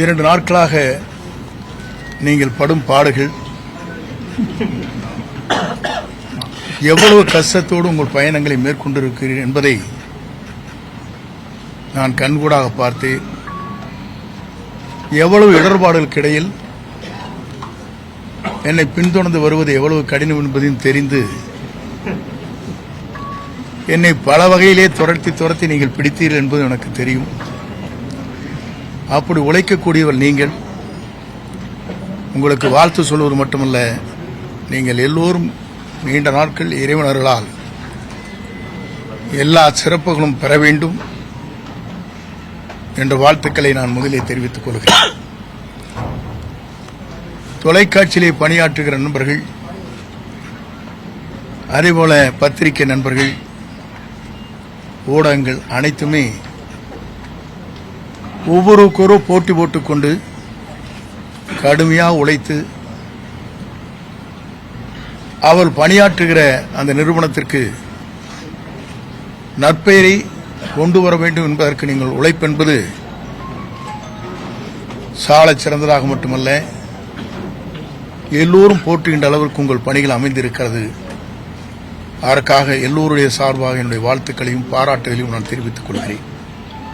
2 நாட்களாக நீங்கள் படும் பாடுகள், எவ்வளவு கஷ்டத்தோடு உங்கள் பயணங்களை மேற்கொண்டிருக்கிறீர்கள் என்பதை நான் கண்கூடாக பார்த்தேன். எவ்வளவு இடர்பாடுகளுக்கு இடையில் என்னை பின்தொடர்ந்து வருவது எவ்வளவு கடினம் என்பதையும் தெரிந்து என்னை பல வகையிலே துரத்தி நீங்கள் பிடித்தீர்கள் என்பது எனக்கு தெரியும். அப்படி உழைக்கக்கூடியவர் நீங்கள். உங்களுக்கு வாழ்த்து சொல்வது மட்டுமல்ல, நீங்கள் எல்லோரும் நீண்ட நாட்கள் இறைவனர்களால் எல்லா சிறப்புகளும் பெற வேண்டும் என்ற வாழ்த்துக்களை நான் முதலில் தெரிவித்துக் கொள்கிறேன். தொலைக்காட்சியிலே பணியாற்றுகிற நண்பர்கள், அதேபோல பத்திரிகை நண்பர்கள், ஊடகங்கள் அனைத்துமே ஒவ்வொருவருக்கொரு போட்டி போட்டுக்கொண்டு கடுமையாக உழைத்து அவள் பணியாற்றுகிற அந்த நிறுவனத்திற்கு நற்பெயரை கொண்டு வர வேண்டும் என்பதற்கு நீங்கள் உழைப்பென்பது சாலச் சிறந்ததாக மட்டுமல்ல, எல்லோரும் போற்றுகின்ற அளவிற்கு உங்கள் பணிகள் அமைந்திருக்கிறது. அதற்காக எல்லோருடைய சார்பாக என்னுடைய வாழ்த்துக்களையும் பாராட்டுகளையும் நான் தெரிவித்துக் கொள்கிறேன்.